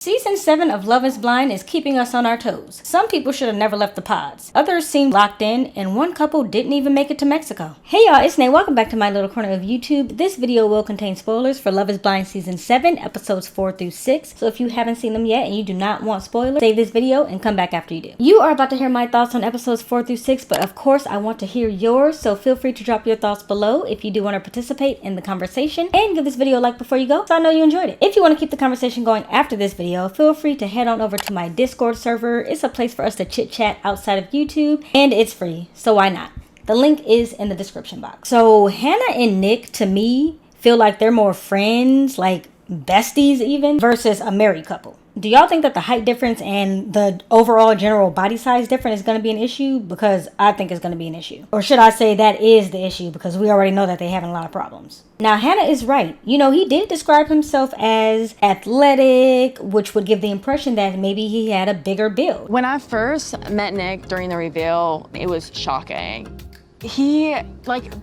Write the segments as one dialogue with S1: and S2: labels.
S1: Season 7 of Love is Blind is keeping us on our toes. Some people should have never left the pods. Others seemed locked in, and one couple didn't even make it to Mexico. Hey y'all, it's Nae. Welcome back to my little corner of YouTube. This video will contain spoilers for Love is Blind Season 7, episodes 4 through 6. So if you haven't seen them yet and you do not want spoilers, save this video and come back after you do. You are about to hear my thoughts on episodes 4 through 6, but of course I want to hear yours, so feel free to drop your thoughts below if you do want to participate in the conversation, and give this video a like before you go so I know you enjoyed it. If you want to keep the conversation going after this video, feel free to head on over to my Discord server. It's a place for us to chit chat outside of YouTube, and it's free, so why not? The link is in the description box. So Hannah and Nick, to me, feel like they're more friends, like besties even, versus a married couple. Do y'all think that the height difference and the overall general body size difference is going to be an issue? Because I think it's going to be an issue. Or should I say that is the issue, because we already know that they're having a lot of problems. Now, Hannah is right. You know, he did describe himself as athletic, which would give the impression that maybe he had a bigger build.
S2: When I first met Nick during the reveal, it was shocking. He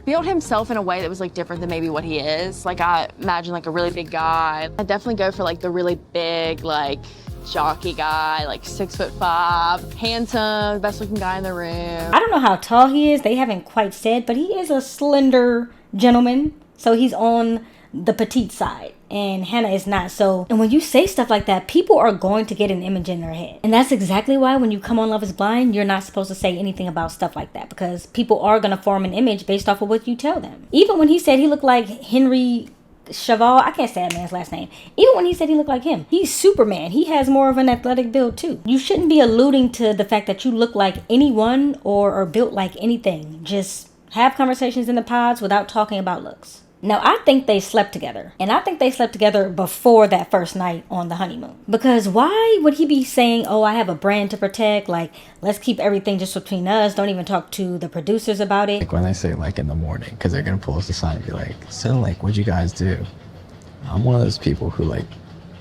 S2: built himself in a way that was different than maybe what he is. I imagine a really big guy. I definitely go for the really big jockey guy, 6'5", handsome, best looking guy in the room.
S1: I don't know how tall he is. They haven't quite said, but he is a slender gentleman. So he's on the petite side, and Hannah is not. So, and when you say stuff like that, people are going to get an image in their head. And that's exactly why when you come on Love is Blind, you're not supposed to say anything about stuff like that, because people are going to form an image based off of what you tell them. Even when he said he looked like Henry Cheval, I can't say that man's last name. Even when he said he looked like him, he's Superman. He has more of an athletic build too. You shouldn't be alluding to the fact that you look like anyone or are built like anything. Just have conversations in the pods without talking about looks. Now, I think they slept together, and I think they slept together before that first night on the honeymoon. Because why would he be saying, oh, I have a brand to protect, let's keep everything just between us, don't even talk to the producers about it?
S3: When they say in the morning, because they're gonna pull us aside and be like, so what'd you guys do? I'm one of those people who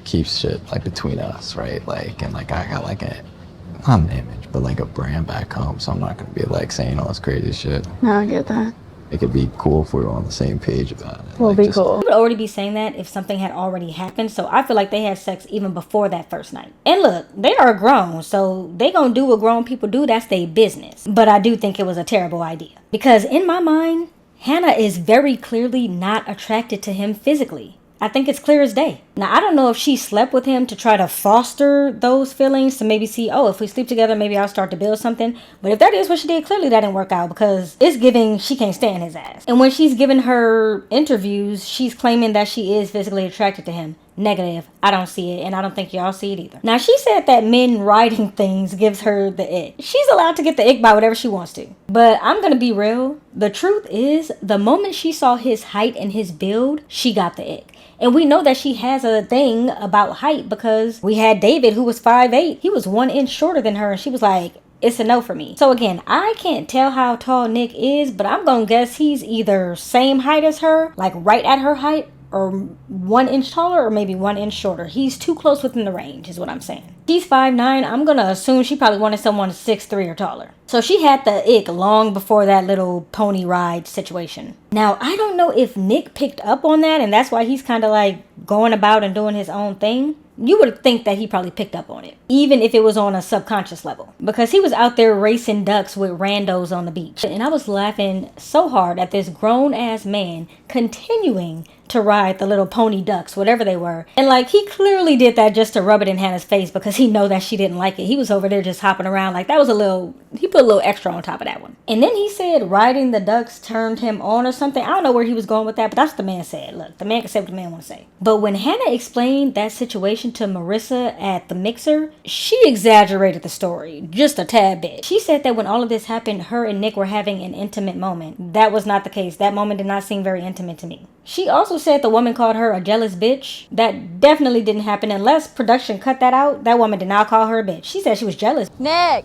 S3: keeps shit between us, right? And I got not an image, but a brand back home, so I'm not gonna be saying all this crazy shit.
S2: No, I get that.
S3: It could be cool if we were on the same page about it.
S2: Well, be cool.
S1: I would already be saying that if something had already happened, so I feel like they had sex even before that first night. And look, they are grown, so they gonna do what grown people do. That's their business. But I do think it was a terrible idea, because in my mind, Hannah is very clearly not attracted to him physically. I think it's clear as day. Now, I don't know if she slept with him to try to foster those feelings, to maybe see, oh, if we sleep together, maybe I'll start to build something. But if that is what she did, clearly that didn't work out, because it's giving she can't stand his ass. And when she's giving her interviews, she's claiming that she is physically attracted to him. Negative. I don't see it, and I don't think y'all see it either. Now, she said that men riding things gives her the ick. She's allowed to get the ick by whatever she wants to. But I'm gonna be real. The truth is, the moment she saw his height and his build, she got the ick. And we know that she has a thing about height, because we had David, who was 5'8". He was 1 inch shorter than her, and she was like, it's a no for me. So again, I can't tell how tall Nick is, but I'm gonna guess he's either same height as her, right at her height, or 1 inch taller, or maybe 1 inch shorter. He's too close within the range, is what I'm saying. He's 5'9". I'm gonna assume she probably wanted someone 6'3" or taller. So she had the ick long before that little pony ride situation. Now, I don't know if Nick picked up on that, and that's why he's kind of going about and doing his own thing. You would think that he probably picked up on it, even if it was on a subconscious level, because he was out there racing ducks with randos on the beach. And I was laughing so hard at this grown-ass man continuing to ride the little pony ducks, whatever they were. And he clearly did that just to rub it in Hannah's face, because he know that she didn't like it. He was over there just hopping around. That was he put a little extra on top of that one. And then he said riding the ducks turned him on or something. I don't know where he was going with that, but that's what the man said. Look, the man can say what the man want to say. But when Hannah explained that situation to Marissa at the mixer, she exaggerated the story just a tad bit. She said that when all of this happened, her and Nick were having an intimate moment. That was not the case. That moment did not seem very intimate to me. She also said the woman called her a jealous bitch. That definitely didn't happen unless production cut that out. That woman did not call her a bitch. She said she was jealous.
S2: Nick!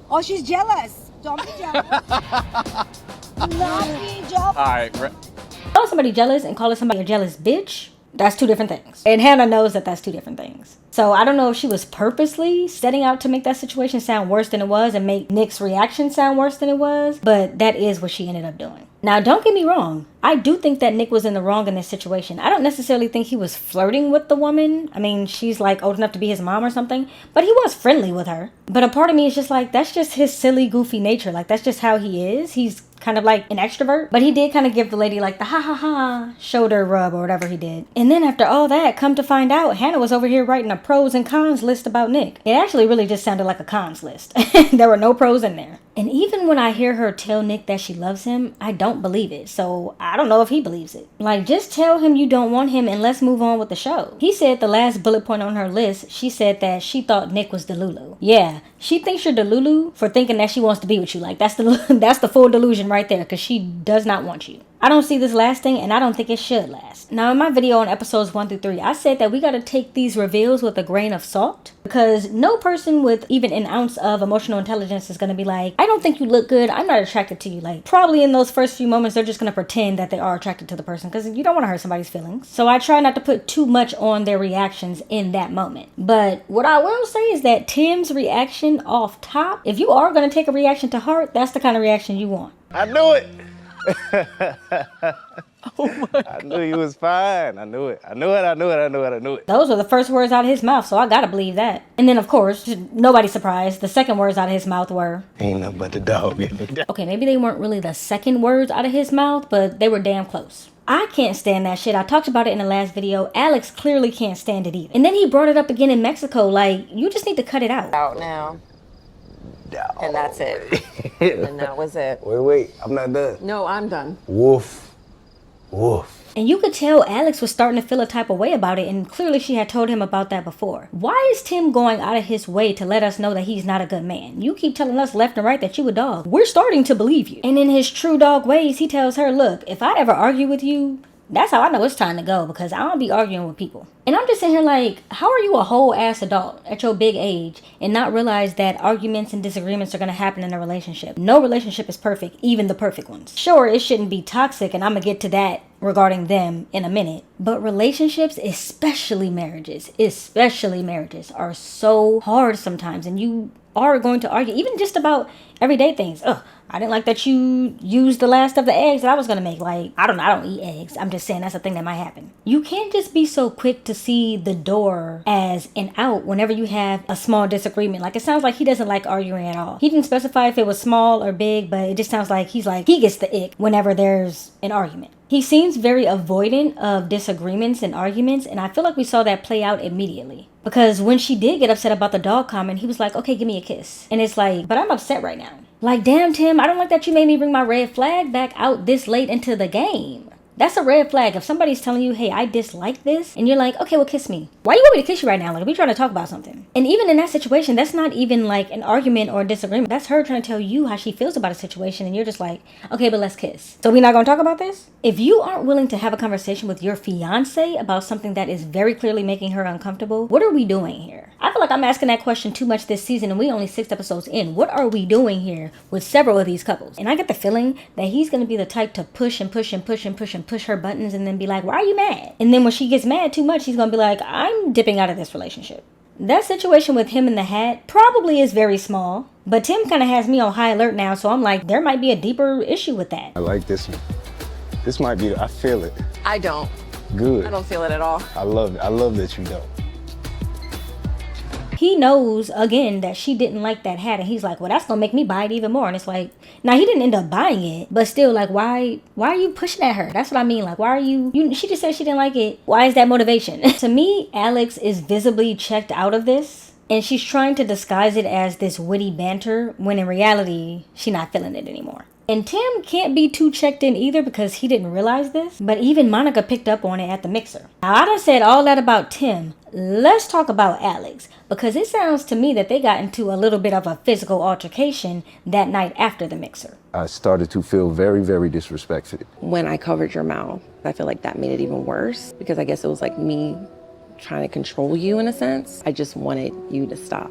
S4: Oh, she's jealous. Don't be jealous. Not be jealous.
S5: All right.
S1: Calling somebody jealous and calling somebody a jealous bitch, that's two different things. And Hannah knows that that's two different things. So I don't know if she was purposely setting out to make that situation sound worse than it was and make Nick's reaction sound worse than it was, but that is what she ended up doing. Now, don't get me wrong. I do think that Nick was in the wrong in this situation. I don't necessarily think he was flirting with the woman. I mean, she's like old enough to be his mom or something, but he was friendly with her. But a part of me is just like, that's just his silly, goofy nature. Like, that's just how he is. He's kind of like an extrovert, but he did kind of give the lady like the ha ha ha shoulder rub or whatever he did. And then after all that, come to find out, Hannah was over here writing a pros and cons list about Nick. It actually really just sounded like a cons list. There were no pros in there. And even when I hear her tell Nick that she loves him, I don't believe it. So I don't know if he believes it. Like, just tell him you don't want him and let's move on with the show. He said the last bullet point on her list, she said that she thought Nick was Delulu. Yeah, she thinks you're Delulu for thinking that she wants to be with you. Like, that's the full delusion right there, because she does not want you. I don't see this lasting, and I don't think it should last. Now, in my video on episodes 1 through 3, I said that we gotta take these reveals with a grain of salt, because no person with even an ounce of emotional intelligence is gonna be like, I don't think you look good, I'm not attracted to you. Like, probably in those first few moments, they're just gonna pretend that they are attracted to the person, because you don't wanna hurt somebody's feelings. So I try not to put too much on their reactions in that moment. But what I will say is that Tim's reaction off top, if you are gonna take a reaction to heart, that's the kind of reaction you want.
S5: I knew it.
S2: Oh my God.
S5: I knew you was fine. I knew it. I knew it.
S1: Those were the first words out of his mouth, so I gotta believe that. And then, of course, nobody's surprised, the second words out of his mouth were...
S5: Ain't nothing but the dog.
S1: Okay, maybe they weren't really the second words out of his mouth, but they were damn close. I can't stand that shit. I talked about it in the last video. Alex clearly can't stand it either. And then he brought it up again in Mexico. Like, you just need to cut it out.
S6: Out now. And that's it. And that was it.
S5: Wait, I'm not done.
S6: No, I'm done.
S5: Woof.
S1: And you could tell Alex was starting to feel a type of way about it, and clearly she had told him about that before. Why is Tim going out of his way to let us know that he's not a good man? You keep telling us left and right that you a dog. We're starting to believe you. And in his true dog ways, he tells her, look, if I ever argue with you, that's how I know it's time to go, because I don't be arguing with people. And I'm just sitting here like, how are you a whole ass adult at your big age and not realize that arguments and disagreements are going to happen in a relationship? No relationship is perfect, even the perfect ones. Sure, it shouldn't be toxic, and I'm going to get to that regarding them in a minute. But relationships, especially marriages, are so hard sometimes, and you are going to argue, even just about everyday things. Ugh, I didn't like that you used the last of the eggs that I was gonna make. Like, I don't eat eggs. I'm just saying that's a thing that might happen. You can't just be so quick to see the door as an out whenever you have a small disagreement. Like, it sounds like he doesn't like arguing at all. He didn't specify if it was small or big, but it just sounds like he gets the ick whenever there's an argument. He seems very avoidant of disagreements and arguments, and I feel like we saw that play out immediately. Because when she did get upset about the dog comment, he was like, okay, give me a kiss. And it's like, but I'm upset right now. Like, damn, Tim, I don't like that you made me bring my red flag back out this late into the game. That's a red flag. If somebody's telling you, hey, I dislike this, and you're like, okay, well, kiss me. Why you want me to kiss you right now? Like, we trying to talk about something. And even in that situation, that's not even like an argument or a disagreement. That's her trying to tell you how she feels about a situation, and you're just like, okay, but let's kiss. So we not gonna talk about this? If you aren't willing to have a conversation with your fiance about something that is very clearly making her uncomfortable, what are we doing here? I feel like I'm asking that question too much this season, and we only 6 episodes in. What are we doing here with several of these couples? And I get the feeling that he's gonna be the type to push her buttons and then be like, why are you mad? And then when she gets mad too much, he's gonna be like, I'm dipping out of this relationship. That situation with him in the hat probably is very small, but Tim kind of has me on high alert now, so I'm like, there might be a deeper issue with that.
S5: I like this one. This might be, I feel it.
S6: I don't.
S5: Good.
S6: I don't feel it at all.
S5: I love that you don't.
S1: He knows, again, that she didn't like that hat, and he's like, well, that's gonna make me buy it even more. And it's like, now he didn't end up buying it, but still, like, why are you pushing at her? That's what I mean. Like, why are you she just said she didn't like it. Why is that motivation? To me, Alex is visibly checked out of this, and she's trying to disguise it as this witty banter, when in reality, she's not feeling it anymore. And Tim can't be too checked in either, because he didn't realize this, but even Monica picked up on it at the mixer. Now, I done said all that about Tim. Let's talk about Alex, because it sounds to me that they got into a little bit of a physical altercation that night after the mixer.
S5: I started to feel very, very disrespected.
S6: When I covered your mouth, I feel like that made it even worse, because I guess it was like me trying to control you in a sense. I just wanted you to stop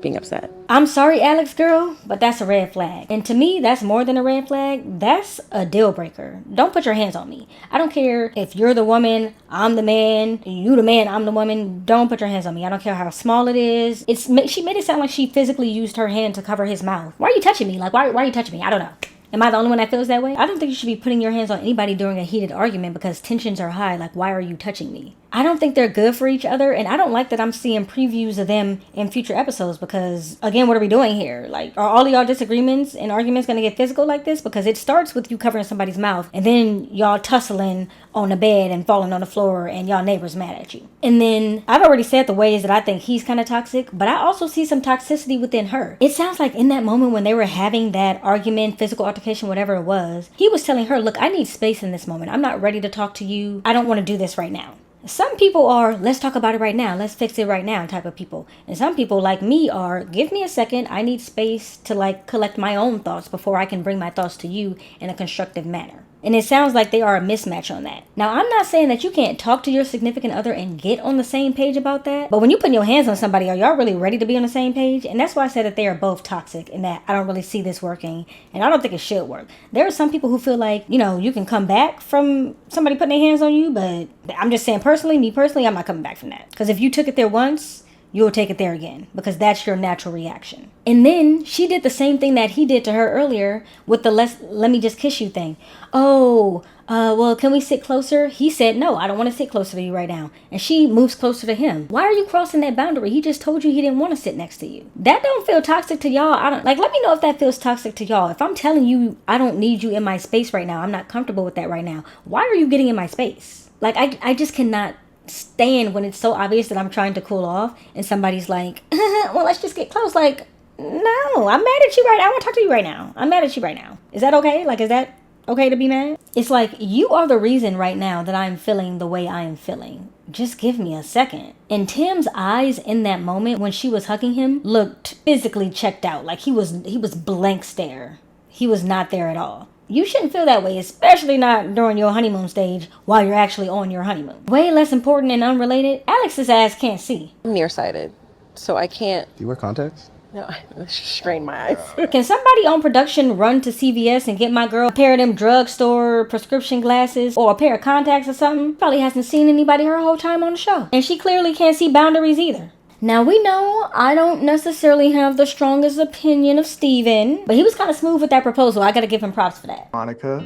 S6: being upset.
S1: I'm sorry, Alex girl, but that's a red flag. And to me, that's more than a red flag. That's a deal breaker. Don't put your hands on me. I don't care if you're the woman, I'm the man, you the man, I'm the woman. Don't put your hands on me. I don't care how small it is. She made it sound like she physically used her hand to cover his mouth. Why are you touching me? Like, why are you touching me? I don't know. Am I the only one that feels that way? I don't think you should be putting your hands on anybody during a heated argument because tensions are high. Like, why are you touching me? I don't think they're good for each other, and I don't like that I'm seeing previews of them in future episodes because, again, what are we doing here? Like, are all of y'all disagreements and arguments gonna get physical like this? Because it starts with you covering somebody's mouth, and then y'all tussling on the bed and falling on the floor, and y'all neighbors mad at you. And then, I've already said the ways that I think he's kind of toxic, but I also see some toxicity within her. It sounds like in that moment when they were having that argument, physical altercation, whatever it was, he was telling her, look, I need space in this moment. I'm not ready to talk to you. I don't want to do this right now. Some people are, let's talk about it right now, let's fix it right now type of people. And some people like me are, give me a second, I need space to like collect my own thoughts before I can bring my thoughts to you in a constructive manner. And it sounds like they are a mismatch on that. Now, I'm not saying that you can't talk to your significant other and get on the same page about that. But when you put your hands on somebody, are y'all really ready to be on the same page? And that's why I said that they are both toxic and that I don't really see this working. And I don't think it should work. There are some people who feel like, you know, you can come back from somebody putting their hands on you. But I'm just saying me personally, I'm not coming back from that. Because if you took it there once, you'll take it there again because that's your natural reaction. And then she did the same thing that he did to her earlier with the let me just kiss you thing. Well, can we sit closer? He said, no, I don't want to sit closer to you right now. And she moves closer to him. Why are you crossing that boundary? He just told you he didn't want to sit next to you. That don't feel toxic to y'all. Let me know if that feels toxic to y'all. If I'm telling you I don't need you in my space right now, I'm not comfortable with that right now. Why are you getting in my space? Like, I just cannot stand when it's so obvious that I'm trying to cool off and somebody's like, well, let's just get close. Like, no, I'm mad at you right now. I want to talk to you right now. I'm mad at you right now. Is that okay? Like, is that okay to be mad? It's like, you are the reason right now that I'm feeling the way I am feeling. Just give me a second. And Tim's eyes in that moment when she was hugging him looked physically checked out. Like he was blank stare. He was not there at all. You shouldn't feel that way, especially not during your honeymoon stage while you're actually on your honeymoon. Way less important and unrelated, Alex's ass can't see.
S6: I'm nearsighted, so I can't.
S5: Do you wear contacts?
S6: No, I strain my eyes.
S1: Can somebody on production run to CVS and get my girl a pair of them drugstore prescription glasses or a pair of contacts or something? Probably hasn't seen anybody her whole time on the show. And she clearly can't see boundaries either. Now, we know I don't necessarily have the strongest opinion of Steven, but he was kind of smooth with that proposal. I gotta give him props for that.
S7: Monica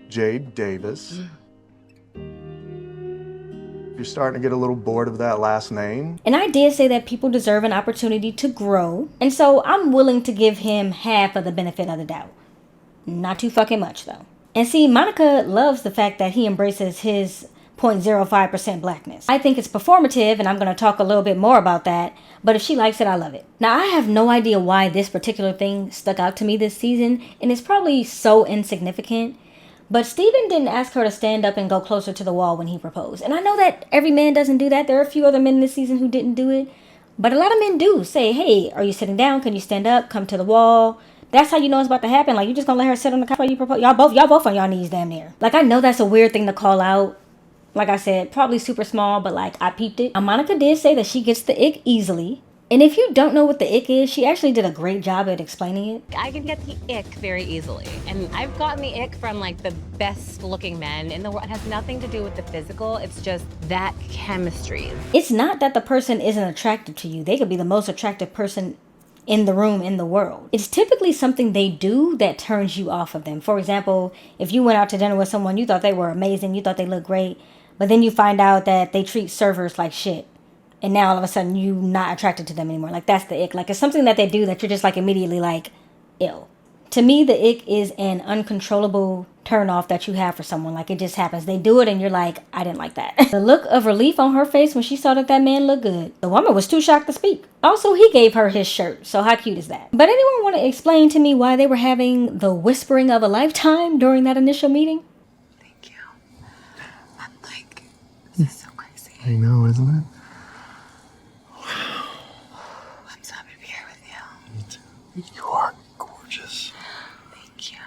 S7: Jade Davis. You're starting to get a little bored of that last name.
S1: And I did say that people deserve an opportunity to grow, and so I'm willing to give him half of the benefit of the doubt. Not too fucking much, though. And see, Monica loves the fact that he embraces his 0.05% blackness. I think it's performative, and I'm going to talk a little bit more about that, but if she likes it, I love it. Now, I have no idea why this particular thing stuck out to me this season, and it's probably so insignificant, but Steven didn't ask her to stand up and go closer to the wall when he proposed. And I know that every man doesn't do that. There are a few other men this season who didn't do it, but a lot of men do say, hey, are you sitting down? Can you stand up? Come to the wall. That's how you know it's about to happen. Like, you just gonna let her sit on the couch while you propose? Y'all both on y'all knees damn near. Like, I know that's a weird thing to call out. Like I said, probably super small, but like, I peeped it. Monica did say that she gets the ick easily. And if you don't know what the ick is, she actually did a great job at explaining it.
S8: I can get the ick very easily. And I've gotten the ick from like the best looking men in the world. It has nothing to do with the physical. It's just that chemistry.
S1: It's not that the person isn't attractive to you. They could be the most attractive person in the room, in the world. It's typically something they do that turns you off of them. For example, if you went out to dinner with someone, you thought they were amazing, you thought they looked great, but then you find out that they treat servers like shit. And now all of a sudden you're not attracted to them anymore. Like, that's the ick. Like, it's something that they do that you're just like immediately like, ill. To me, the ick is an uncontrollable turn off that you have for someone. Like, it just happens. They do it and you're like, I didn't like that. The look of relief on her face when she saw that man looked good. The woman was too shocked to speak. Also, he gave her his shirt. So how cute is that? But anyone want to explain to me why they were having the whispering of a lifetime during that initial meeting?
S8: Thank you. I'm like, this is so crazy.
S7: I know, isn't it?
S8: I'm so happy to be here with you.
S7: You are gorgeous.
S8: Thank you.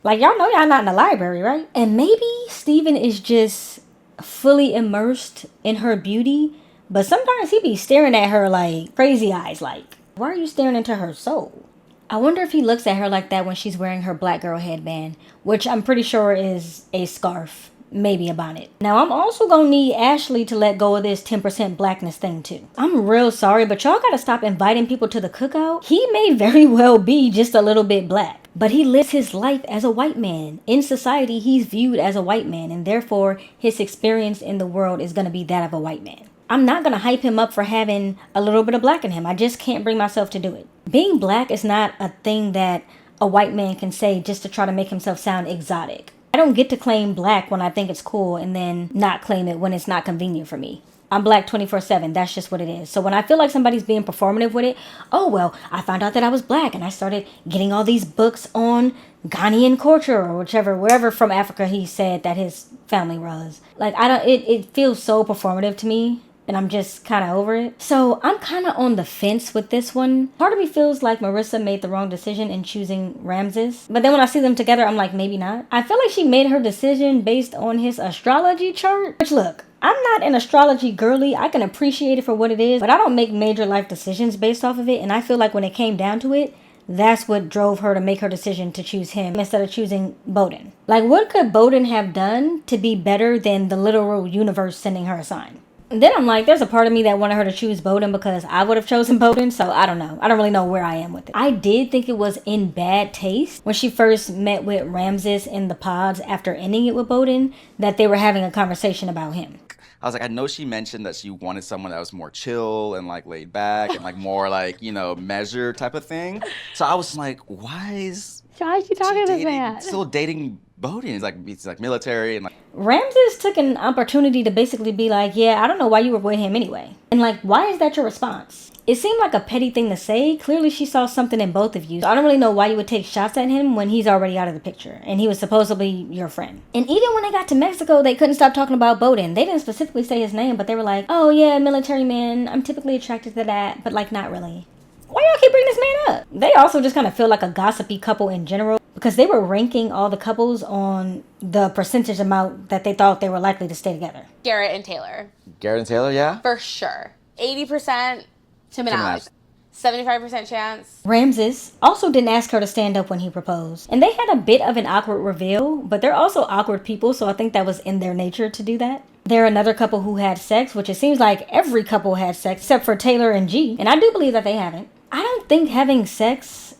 S1: Like, y'all know y'all not in the library, right? And maybe Steven is just fully immersed in her beauty, but sometimes he be staring at her like crazy eyes. Like, why are you staring into her soul? I wonder if he looks at her like that when she's wearing her black girl headband, which I'm pretty sure is a scarf maybe a bonnet. Now, I'm also gonna need Ashley to let go of this 10% blackness thing too. I'm real sorry, but y'all gotta stop inviting people to the cookout. He may very well be just a little bit black, but he lives his life as a white man. In society, he's viewed as a white man, and therefore his experience in the world is gonna be that of a white man. I'm not gonna hype him up for having a little bit of black in him. I just can't bring myself to do it. Being black is not a thing that a white man can say just to try to make himself sound exotic. I don't get to claim black when I think it's cool and then not claim it when it's not convenient for me. I'm black 24/7. That's just what it is. So when I feel like somebody's being performative with it, oh, well, I found out that I was black and I started getting all these books on Ghanaian culture or wherever from Africa he said that his family was. Like, it feels so performative to me. And I'm just kind of over it. So I'm kind of on the fence with this one. Part of me feels like Marissa made the wrong decision in choosing Ramses. But then when I see them together, I'm like, maybe not. I feel like she made her decision based on his astrology chart. Which, look, I'm not an astrology girly. I can appreciate it for what it is. But I don't make major life decisions based off of it. And I feel like when it came down to it, that's what drove her to make her decision to choose him instead of choosing Bowden. Like, what could Bowden have done to be better than the literal universe sending her a sign? Then I'm like, there's a part of me that wanted her to choose Bowden because I would have chosen Bowden. So I don't know. I don't really know where I am with it. I did think it was in bad taste when she first met with Ramses in the pods after ending it with Bowden that they were having a conversation about him.
S9: I was like, I know she mentioned that she wanted someone that was more chill and like laid back and like more like, you know, measured type of thing. So I was like, why is
S10: she talking to this man?
S9: Still dating Bowden? He's like military and like.
S1: Ramses took an opportunity to basically be like, yeah, I don't know why you were with him anyway. And like, why is that your response? It seemed like a petty thing to say. Clearly she saw something in both of you. So I don't really know why you would take shots at him when he's already out of the picture. And he was supposedly your friend. And even when they got to Mexico, they couldn't stop talking about Bowden. They didn't specifically say his name, but they were like, oh yeah, military man. I'm typically attracted to that, but like not really. Why y'all keep bringing this man up? They also just kind of feel like a gossipy couple in general because they were ranking all the couples on the percentage amount that they thought they were likely to stay together.
S10: Garrett and Taylor.
S9: Garrett and Taylor, yeah?
S10: For sure. 80% Tim and Alex. 75% chance.
S1: Ramses also didn't ask her to stand up when he proposed. And they had a bit of an awkward reveal, but they're also awkward people, so I think that was in their nature to do that. They're another couple who had sex, which it seems like every couple had sex except for Taylor and G. And I do believe that they haven't. I don't think having sex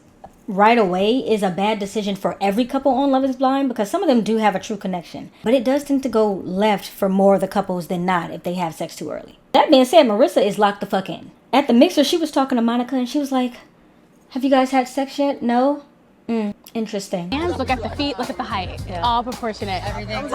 S1: right away is a bad decision for every couple on Love is Blind because some of them do have a true connection. But it does tend to go left for more of the couples than not if they have sex too early. That being said, Marissa is locked the fuck in. At the mixer, she was talking to Monica and she was like, have you guys had sex yet? No? Interesting.
S10: Hands, look at the feet, look at the height. Yeah. All proportionate. Everything was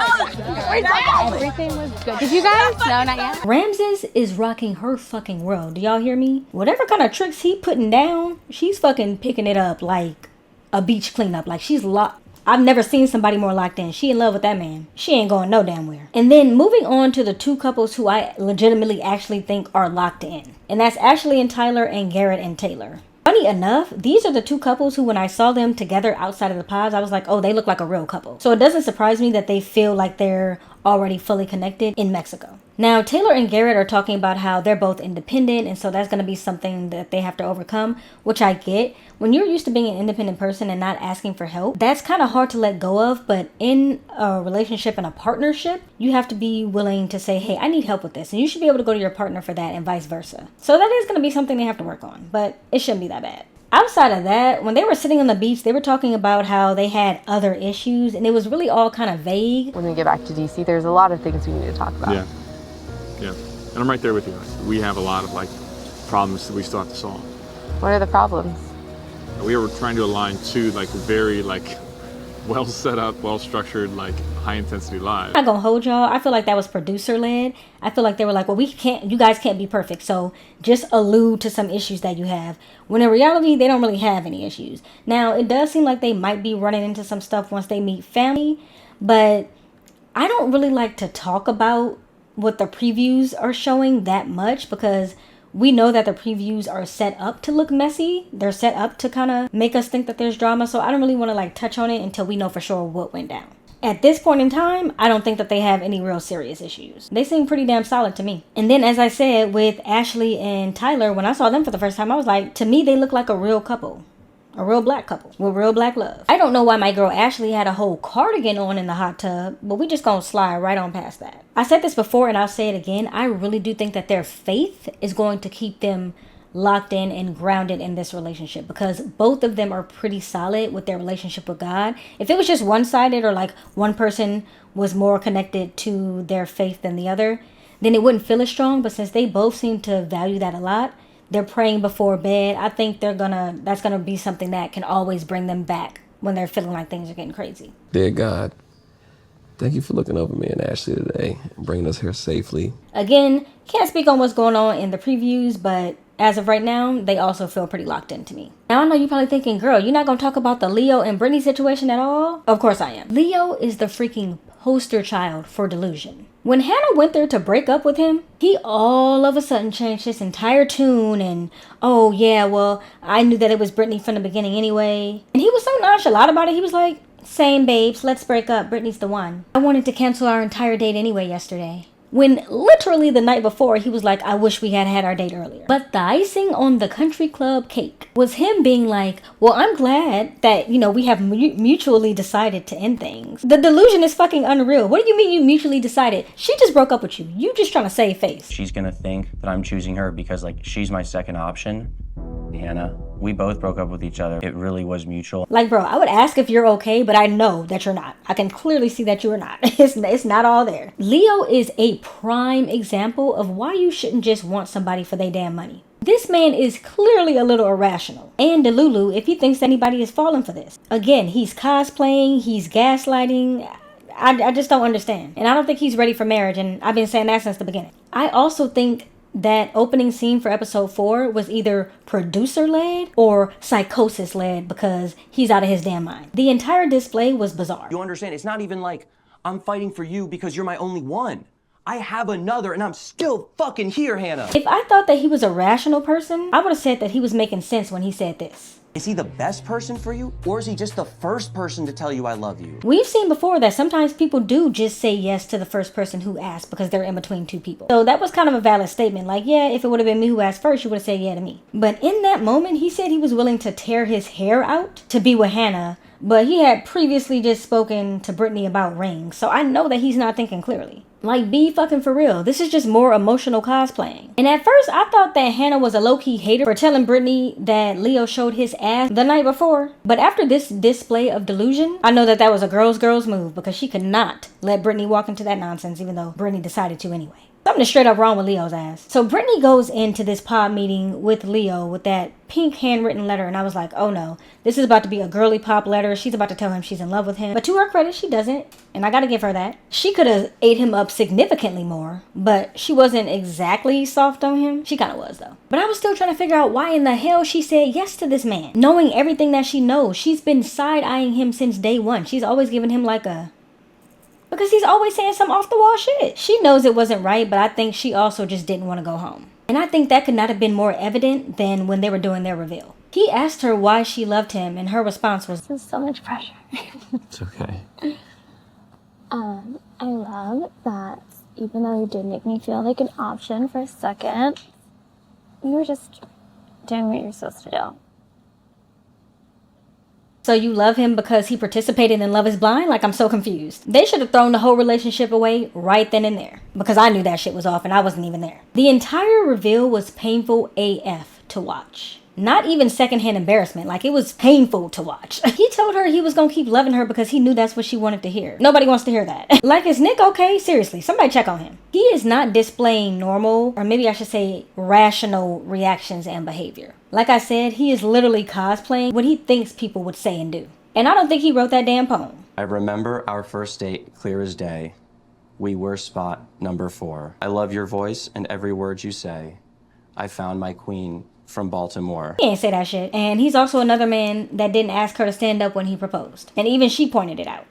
S10: good. Did you guys? No, not yet.
S1: Ramses is rocking her fucking world. Do y'all hear me? Whatever kind of tricks he putting down, she's fucking picking it up like a beach cleanup. Like she's locked. I've never seen somebody more locked in. She in love with that man. She ain't going no damn where. And then moving on to the two couples who I legitimately actually think are locked in. And that's Ashley and Tyler and Garrett and Taylor. Funny enough, these are the two couples who when I saw them together outside of the pods, I was like, oh, they look like a real couple. So it doesn't surprise me that they feel like they're already fully connected in Mexico. Now, Taylor and Garrett are talking about how they're both independent, and so that's going to be something that they have to overcome, which I get. When you're used to being an independent person and not asking for help, that's kind of hard to let go of, but in a relationship and a partnership, you have to be willing to say, hey, I need help with this, and you should be able to go to your partner for that and vice versa. So that is going to be something they have to work on, but it shouldn't be that bad. Outside of that, when they were sitting on the beach, they were talking about how they had other issues, and it was really all kind of vague.
S2: When we get back to DC, there's a lot of things we need to talk about.
S11: Yeah, and I'm right there with you. We have a lot of like problems that we still have to solve.
S2: What are the problems?
S11: We were trying to align two like very like well set up, well structured, like high intensity lives.
S1: I'm not gonna hold y'all. I feel like that was producer led. I feel like they were like, well, you guys can't be perfect, so just allude to some issues that you have. When in reality, they don't really have any issues. Now, it does seem like they might be running into some stuff once they meet family, but I don't really like to talk about what the previews are showing that much because we know that the previews are set up to look messy. They're set up to kind of make us think that there's drama. So I don't really want to like touch on it until we know for sure what went down. At this point in time, I don't think that they have any real serious issues. They seem pretty damn solid to me. And then as I said, with Ashley and Tyler, when I saw them for the first time, I was like, to me, they look like a real couple. A real black couple with real black love. I don't know why my girl Ashley had a whole cardigan on in the hot tub, but we just gonna slide right on past that. I said this before and I'll say it again. I really do think that their faith is going to keep them locked in and grounded in this relationship, because both of them are pretty solid with their relationship with God. If it was just one-sided, or like one person was more connected to their faith than the other, then it wouldn't feel as strong. But since they both seem to value that a lot, they're praying before bed. I think that's gonna be something that can always bring them back when they're feeling like things are getting crazy.
S12: Dear God, thank you for looking over me and Ashley today and bringing us here safely.
S1: Again, can't speak on what's going on in the previews, but as of right now, they also feel pretty locked into me. Now, I know you're probably thinking, girl, you're not gonna talk about the Leo and Brittany situation at all? Of course I am. Leo is the freaking poster child for delusion. When Hannah went there to break up with him, he all of a sudden changed his entire tune and, oh yeah, well, I knew that it was Brittany from the beginning anyway. And he was so nonchalant about it. He was like, same babes, let's break up, Brittany's the one. I wanted to cancel our entire date anyway yesterday. When literally the night before, he was like, I wish we had had our date earlier. But the icing on the country club cake was him being like, well, I'm glad that, we have mutually decided to end things. The delusion is fucking unreal. What do you mean you mutually decided? She just broke up with you. You just trying to save face.
S13: She's gonna think that I'm choosing her because she's my second option. Hannah, we both broke up with each other. It really was mutual.
S1: Like, bro, I would ask if you're okay, but I know that you're not. I can clearly see that you are not. It's not all there. Leo is a prime example of why you shouldn't just want somebody for their damn money. This man is clearly a little irrational and delulu if he thinks anybody is falling for this. Again, he's cosplaying, he's gaslighting. I just don't understand. And I don't think he's ready for marriage, and I've been saying that since the beginning. I also think that opening scene for episode 4 was either producer-led or psychosis-led, because he's out of his damn mind. The entire display was bizarre.
S13: You understand, it's not even like I'm fighting for you because you're my only one. I have another and I'm still fucking here, Hannah.
S1: If I thought that he was a rational person, I would have said that he was making sense when he said this.
S13: Is he the best person for you, or is he just the first person to tell you I love you?
S1: We've seen before that sometimes people do just say yes to the first person who asked because they're in between two people. So that was kind of a valid statement. Like, yeah, if it would have been me who asked first, you would have said yeah to me. But in that moment, he said he was willing to tear his hair out to be with Hannah, but he had previously just spoken to Brittany about rings. So I know that he's not thinking clearly. Like, be fucking for real. This is just more emotional cosplaying. And at first, I thought that Hannah was a low-key hater for telling Brittany that Leo showed his ass the night before. But after this display of delusion, I know that that was a girl's move, because she could not let Brittany walk into that nonsense, even though Brittany decided to anyway. Something is straight up wrong with Leo's ass. So Brittany goes into this pod meeting with Leo with that pink handwritten letter, and I was like, oh no, this is about to be a girly pop letter. She's about to tell him she's in love with him. But to her credit, she doesn't, and I gotta give her that. She could have ate him up significantly more, but she wasn't exactly soft on him. She kind of was though. But I was still trying to figure out why in the hell she said yes to this man, knowing everything that she knows. She's been side-eyeing him since day one. She's always given him like a... because he's always saying some off-the-wall shit. She knows it wasn't right, but I think she also just didn't want to go home. And I think that could not have been more evident than when they were doing their reveal. He asked her why she loved him, and her response was,
S14: "This is so much pressure."
S12: It's okay.
S14: I love that even though you did make me feel like an option for a second, you were just doing what you're supposed to do.
S1: So you love him because he participated in Love is Blind? Like, I'm so confused. They should have thrown the whole relationship away right then and there, because I knew that shit was off and I wasn't even there. The entire reveal was painful AF to watch. Not even secondhand embarrassment. Like, it was painful to watch. He told her he was gonna keep loving her because he knew that's what she wanted to hear. Nobody wants to hear that. Like, is Nick okay? Seriously, somebody check on him. He is not displaying normal, or maybe I should say rational reactions and behavior. Like I said, he is literally cosplaying what he thinks people would say and do. And I don't think he wrote that damn poem.
S13: I remember our first date clear as day. We were spot number 4. I love your voice and every word you say. I found my queen from Baltimore.
S1: He ain't say that shit. And he's also another man that didn't ask her to stand up when he proposed. And even she pointed it out.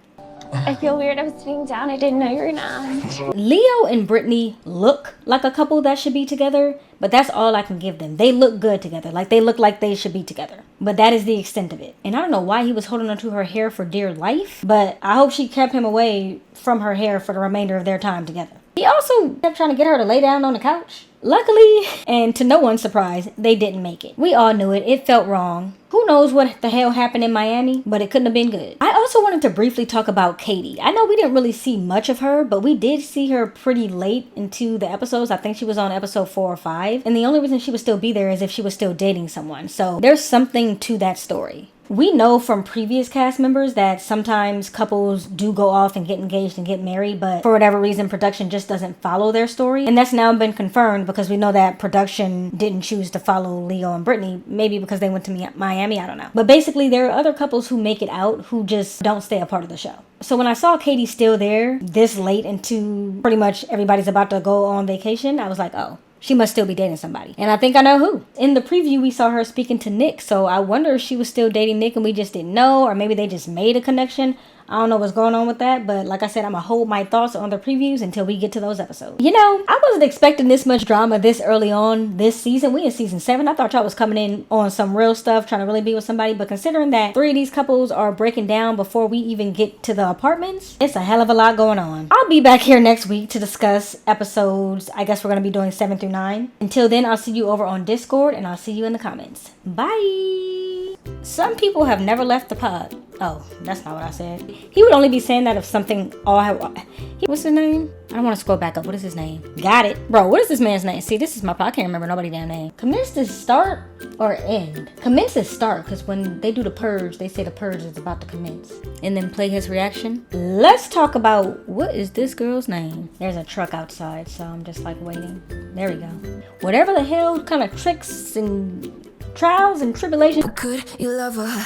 S14: I feel weird. I was sitting down. I didn't know you were gonna ask.
S1: Leo and Brittany look like a couple that should be together, but that's all I can give them. They look good together. Like, they look like they should be together. But that is the extent of it. And I don't know why he was holding onto her hair for dear life, but I hope she kept him away from her hair for the remainder of their time together. He also kept trying to get her to lay down on the couch. Luckily, and to no one's surprise, they didn't make it. We all knew it. It felt wrong. Who knows what the hell happened in Miami, but it couldn't have been good. I also wanted to briefly talk about Katie. I know we didn't really see much of her, but we did see her pretty late into the episodes. I think she was on episode 4 or 5. And the only reason she would still be there is if she was still dating someone. So there's something to that story. We know from previous cast members that sometimes couples do go off and get engaged and get married, but for whatever reason, production just doesn't follow their story. And that's now been confirmed because we know that production didn't choose to follow Leo and Brittany, maybe because they went to Miami, I don't know. But basically, there are other couples who make it out who just don't stay a part of the show. So when I saw Katie still there this late into pretty much everybody's about to go on vacation, I was like, oh, she must still be dating somebody. And I think I know who. In the preview, we saw her speaking to Nick. So I wonder if she was still dating Nick and we just didn't know. Or maybe they just made a connection. I don't know what's going on with that. But like I said, I'm going to hold my thoughts on the previews until we get to those episodes. You know, I wasn't expecting this much drama this early on this season. We in season 7. I thought y'all was coming in on some real stuff, trying to really be with somebody. But considering that 3 of these couples are breaking down before we even get to the apartments, it's a hell of a lot going on. I'll be back here next week to discuss episodes. I guess we're going to be doing 7 through 9. Until then, I'll see you over on Discord and I'll see you in the comments. Bye! Some people have never left the pod. Oh, that's not what I said. He would only be saying that if something what's his name? I don't want to scroll back up. What is his name? Got it. Bro, what is this man's name? See, this is my pod. I can't remember nobody's damn name. Commence to start or end? Commence to start, because when they do the purge, they say the purge is about to commence. And then play his reaction. Let's talk about, what is this girl's name? There's a truck outside, so I'm just like waiting. There we go. Whatever the hell kind of tricks and trials and tribulations.
S15: Could you love her?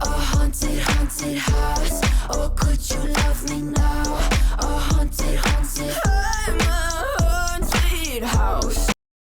S15: A haunted house. Or could you love me now?